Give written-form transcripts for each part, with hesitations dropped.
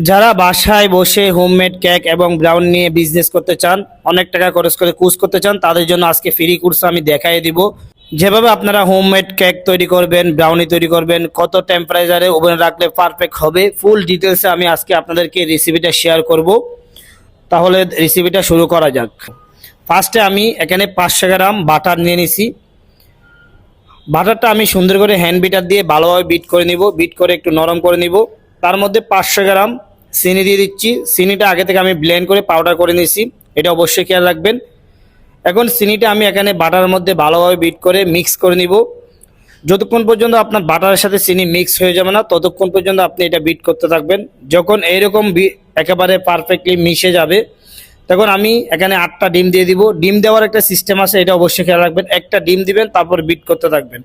যারা বাসায় বসে হোমমেড কেক এবং ব্রাউন নিয়ে বিজনেস করতে চান, অনেক টাকা খরচ করে কোর্স করতে চান, তাদের জন্য আজকে ফ্রি কোর্স আমি দেখাই দিব। যেভাবে আপনারা হোমমেড কেক তৈরি করবেন, ব্রাউনি তৈরি করবেন, কত টেম্পারেচারে ওভেনে রাখলে পারফেক্ট হবে, ফুল ডিটেলসে আমি আজকে আপনাদেরকে রেসিপিটা শেয়ার করব। তাহলে রেসিপিটা শুরু করা যাক। ফার্স্টে আমি এখানে 500 গ্রাম বাটার নিয়ে নিছি। বাটারটা আমি সুন্দর করে হ্যান্ড বিটার দিয়ে ভালোভাবে বিট করে নিব, বিট করে একটু নরম করে নিব। তার মধ্যে 500 গ্রাম চিনি দিয়ে দিচ্ছি। চিনিটা আগে থেকে আমি ব্লেন্ড করে পাউডার করে নিয়েছি, এটা অবশ্যই খেয়াল রাখবেন। এখন চিনিটা আমি এখানে বাটারের মধ্যে ভালোভাবে বিট করে মিক্স করে নিব। যতক্ষণ পর্যন্ত আপনার বাটারের সাথে চিনি মিক্স হয়ে যাবে না, ততক্ষণ পর্যন্ত আপনি এটা বিট করতে থাকবেন। যখন এইরকম একেবারে পারফেক্টলি মিশে যাবে, তখন আমি এখানে 8টা ডিম দিয়ে দিব। ডিম দেওয়ার একটা সিস্টেম আছে, এটা অবশ্যই খেয়াল রাখবেন। একটা ডিম দিবেন, তারপর বিট করতে থাকবেন।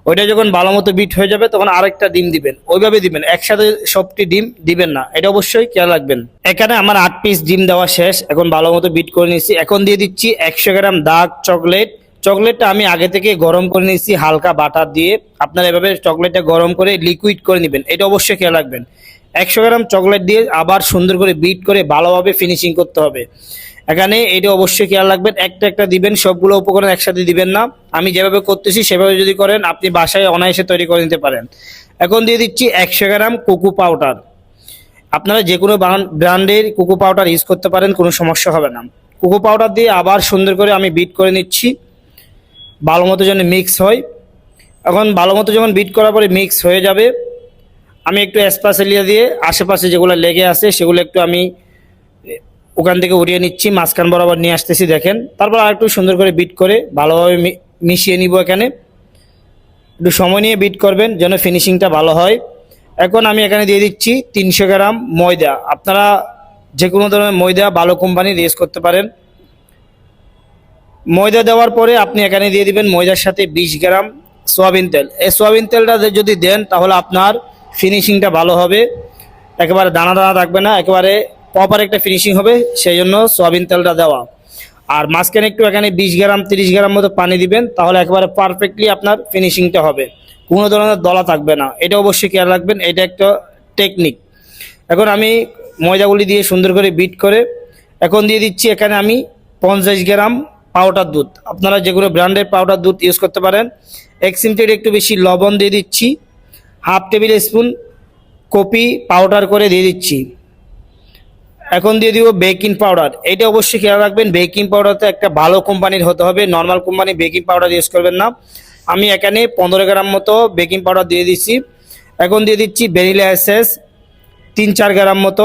ওইটা যখন ভালো মতো বিট হয়ে যাবে, তখন আরেকটা ডিম দিবেন। ওইভাবে দিবেন, একসাথে সবটি ডিম দিবেন না, এটা অবশ্যই খেয়াল রাখবেন। এখানে আমার 8 পিস ডিম দেওয়া শেষ। এখন ভালো মতো বিট করে নিচ্ছি। এখন দিয়ে দিচ্ছি 100 গ্রাম ডার্ক চকলেট। চকলেটটা আমি আগে থেকে গরম করে নিচ্ছি হালকা বাটার দিয়ে। আপনারা এভাবে চকলেটটা গরম করে লিকুইড করে নেবেন, এটা অবশ্যই খেয়াল রাখবেন। 100 গ্রাম চকলেট দিয়ে আবার সুন্দর করে বিট করে ভালোভাবে ফিনিশিং করতে হবে। এখানে এটা অবশ্যই খেয়াল রাখবেন, একটা একটা দিবেন, সবগুলো উপকরণ একসাথে দিবেন না। আমি যেভাবে করতেছি সেভাবে যদি করেন, আপনি বাসায় অনায়াসে তৈরি করে নিতে পারেন। এখন দিয়ে দিচ্ছি 100 গ্রাম কোকো পাউডার। আপনারা যে কোনো ব্র্যান্ডের কোকো পাউডার ইউজ করতে পারেন, কোনো সমস্যা হবে না। কোকো পাউডার দিয়ে আবার সুন্দর করে আমি বিট করে নিচ্ছি, ভালো মতো যেন মিক্স হয়। এখন ভালো মতো যখন বিট করার পরে মিক্স হয়ে যাবে, আমি একটু স্প্যাচুলা দিয়ে আশেপাশে যেগুলো লেগে আছে সেগুলো একটু আমি ওখান থেকে উঠিয়ে নিচ্ছি, মাঝখান বরাবর নিয়ে আসতেছি, দেখেন। তারপর আর একটু সুন্দর করে বিট করে ভালোভাবে মিশিয়ে নিব। এখানে একটু সময় নিয়ে বিট করবেন যেন ফিনিশিংটা ভালো হয়। এখন আমি এখানে দিয়ে দিচ্ছি 300 গ্রাম ময়দা। আপনারা যে কোনো ধরনের ময়দা ভালো কোম্পানির ইউজ করতে পারেন। ময়দা দেওয়ার পরে আপনি এখানে দিয়ে দিবেন ময়দার সাথে 20 গ্রাম সয়াবিন তেল। এই সয়াবিন তেলটা যদি দেন, তাহলে আপনার ফিনিশিংটা ভালো হবে, একেবারে দানা দানা থাকবে না, একেবারে প্রপার একটা ফিনিশিং হবে। সেই জন্য সয়াবিন তেলটা দেওয়া। আর মাঝখানে একটু এখানে 20 গ্রাম 30 গ্রাম মতো পানি দিবেন, তাহলে একেবারে পারফেক্টলি আপনার ফিনিশিংটা হবে, কোনো ধরনের দলা থাকবে না। এটা অবশ্যই খেয়াল রাখবেন, এটা একটা টেকনিক। এখন আমি ময়দাগুলি দিয়ে সুন্দর করে বিট করে এখন দিয়ে দিচ্ছি এখানে আমি 50 গ্রাম পাউডার দুধ। আপনারা যে কোনো ব্র্যান্ডের পাউডার দুধ ইউজ করতে পারেন। 1 চিমটির একটু বেশি লবণ দিয়ে দিচ্ছি। Half table spoon coffee powder করে দিয়ে দিচ্ছি। এখন দিয়ে দিব বেকিং পাউডার। এটা অবশ্যই খেয়াল রাখবেন, বেকিং পাউডারটা একটা ভালো কোম্পানির হতে হবে, normal company baking powder use করবেন না। আমি এখানে 15 গ্রাম মতো বেকিং পাউডার দিয়ে দিচ্ছি। এখন দিয়ে দিচ্ছি ভ্যানিলা এসেন্স 3-4 গ্রাম মতো।